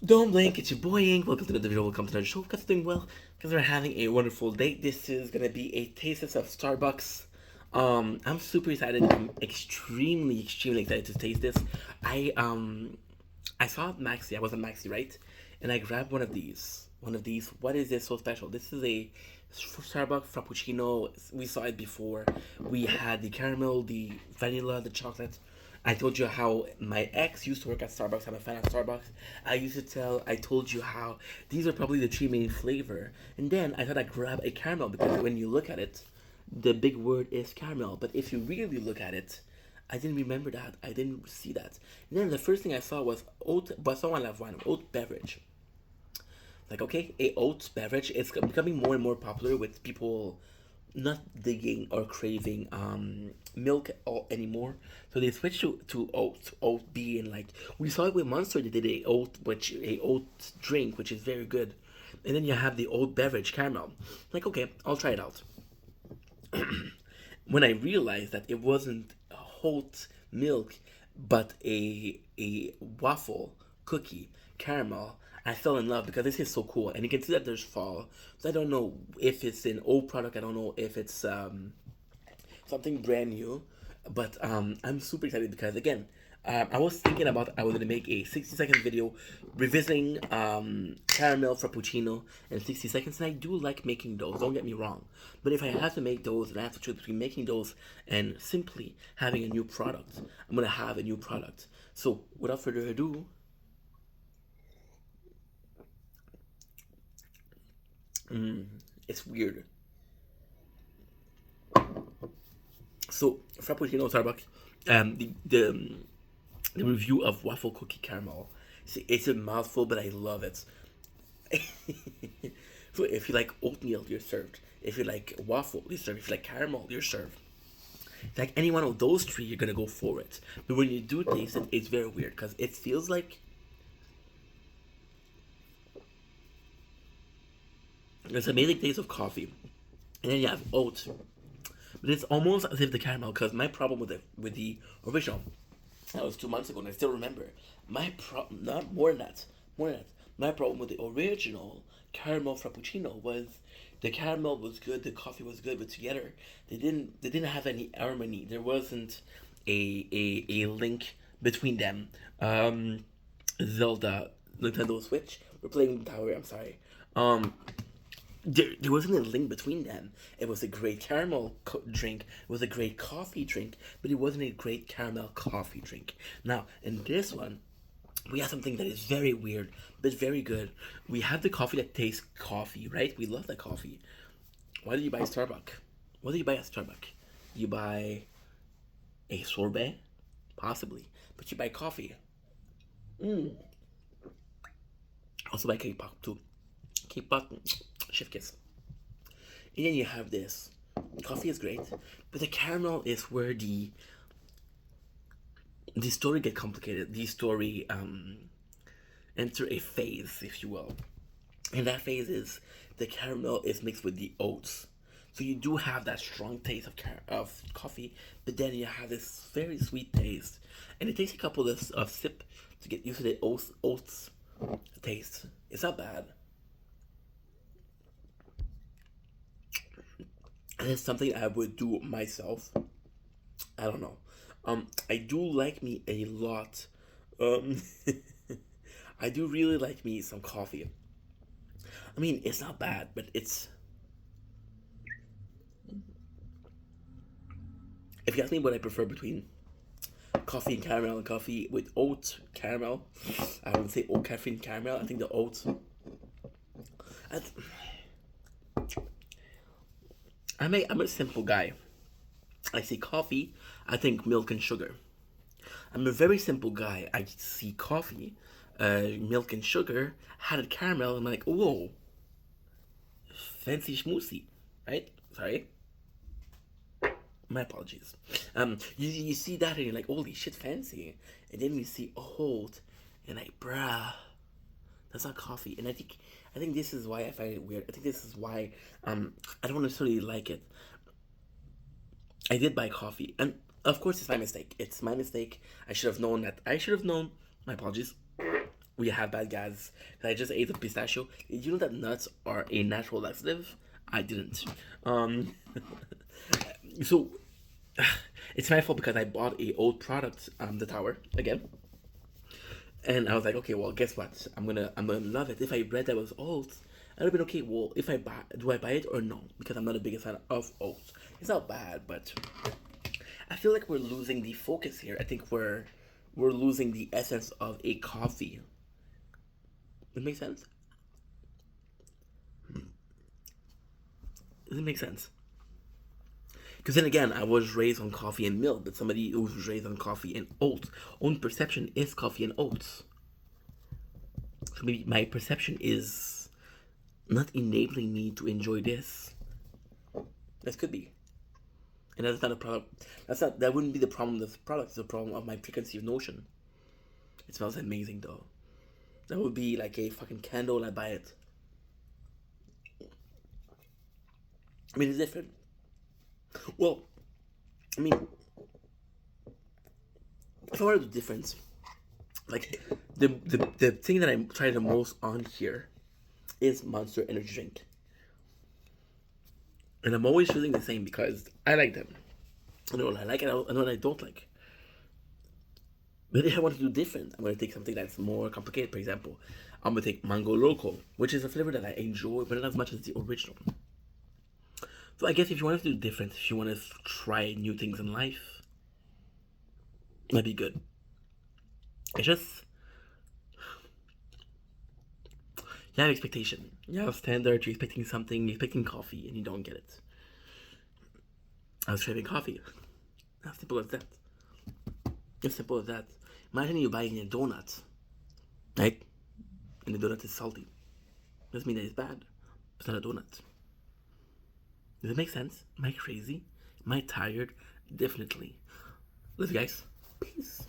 Don't blink, it's your boy Ink. Welcome to another video. Welcome to another show. Because doing well, because we're having a wonderful day. This is gonna be a taste test of Starbucks. I'm super excited. I'm extremely excited to taste this. I um, I saw Maxi. I was at Maxi, right? And I grabbed one of these. One of these. What is this so special? This is a Starbucks Frappuccino. We saw it before. We had the caramel, the vanilla, the chocolate. I told you how my ex used to work at Starbucks. I'm a fan of Starbucks. I told you how these are probably the three main flavor. And then I thought I'd grab a caramel because when you look at it, the big word is caramel. But if you really look at it, I didn't remember that. I didn't see that. And then the first thing I saw was oat, but someone left one oat beverage. Like, okay, a oat beverage. It's becoming more and more popular with people not digging or craving milk anymore. So they switched to oat being like we saw it with Monster. They did a oat drink, which is very good. And then you have the oat beverage caramel. Like, okay, I'll try it out. When I realized that it wasn't oat milk, but a waffle cookie caramel, I fell in love because this is so cool. And you can see that there's fall. So I don't know if it's an old product. I don't know if it's something brand new, but I'm super excited because again, I was thinking about I was gonna make a 60-second video revisiting caramel frappuccino in 60 seconds, and I do like making those. Don't get me wrong, but if I have to make those, and I have to choose between making those and simply having a new product, I'm gonna have a new product. So without further ado, it's weird. So frappuccino Starbucks, the review of waffle cookie caramel. See, it's a mouthful, but I love it. So if you like oatmeal, you're served. If you like waffle, you're served. If you like caramel, you're served. Like any one of those three, you're gonna go for it. But when you do taste it, it's very weird because it feels like there's amazing taste of coffee, and then you have oats. But it's almost as if the caramel. Because my problem with the original, that was 2 months ago, and I still remember. My problem, not more than that, more than that. My problem with the original caramel frappuccino was the caramel was good, the coffee was good, but together they didn't have any harmony. There wasn't a link between them. Zelda Nintendo Switch. We're playing Tower. I'm sorry. Um, there wasn't a link between them. It was a great drink. It was a great coffee drink, but it wasn't a great caramel coffee drink. Now, in this one, we have something that is very weird, but very good. We have the coffee that tastes coffee, right? We love that coffee. Why do you buy Starbucks? What do you buy at Starbucks? You buy a sorbet? Possibly. But you buy coffee. Also buy cake pop too. Cake pop, chef kiss. And then you have this. Coffee is great, but the caramel is where the story get complicated. The story enter a phase, if you will, and that phase is the caramel is mixed with the oats. So you do have that strong taste of coffee, but then you have this very sweet taste, and it takes a couple of sip to get used to the oats taste. It's not bad. And it's something I would do myself. I don't know. I do like me a lot. Um, I do really like me some coffee. I mean, it's not bad, but it's. If you ask me what I prefer between coffee and caramel and coffee with oat caramel, I would say oat caffeine caramel. I think the oats. I, I'm a simple guy. I say coffee, I think milk and sugar. I'm a very simple guy. I see coffee, milk and sugar, added caramel. I'm like, whoa, fancy schmoozy, right? Sorry, my apologies. You see that and you're like, holy shit, fancy. And then you see oat, and like, bruh, that's not coffee. And I think this is why I find it weird. I think this is why I don't necessarily like it. I did buy coffee, and of course, it's my mistake. It's my mistake. I should have known that. I should have known. My apologies. we have bad gas. I just ate a pistachio. Did you know that nuts are a natural laxative? I didn't. Um, so it's my fault because I bought a old product, the tower again, and I was like, okay, well, guess what? I'm gonna love it. If I read that was oats, I'd have been okay. Well, if I buy, do I buy it or no? Because I'm not a big fan of oats. It's not bad, but I feel like we're losing the focus here. I think we're losing the essence of a coffee. Does it make sense? Does it make sense? Because then again, I was raised on coffee and milk, but somebody who was raised on coffee and oats, own perception is coffee and oats. So maybe my perception is not enabling me to enjoy this. This could be. And that's not a product. That wouldn't be the problem of the product, it's the problem of my preconceived notion. It smells amazing though. That would be like a fucking candle and I buy it. I mean, it's different. Well, I mean, if I were to do difference, like the thing that I try the most on here is Monster Energy Drink, and I'm always choosing the same because I like them. I know what I like and I know what I don't like. But if I want to do different, I'm gonna take something that's more complicated. For example, I'm gonna take Mango Loco, which is a flavor that I enjoy, but not as much as the original. So I guess if you want to do different, if you want to try new things in life, it might be good. It's just you have expectation. You have standard. You're expecting something. You're expecting coffee, and you don't get it. I was craving coffee. As simple as that. As simple as that. Imagine you buying a donut, right? And the donut is salty. Doesn't mean that it's bad. It's not a donut. Does it make sense? Am I crazy? Am I tired? Definitely. Love you guys. Peace.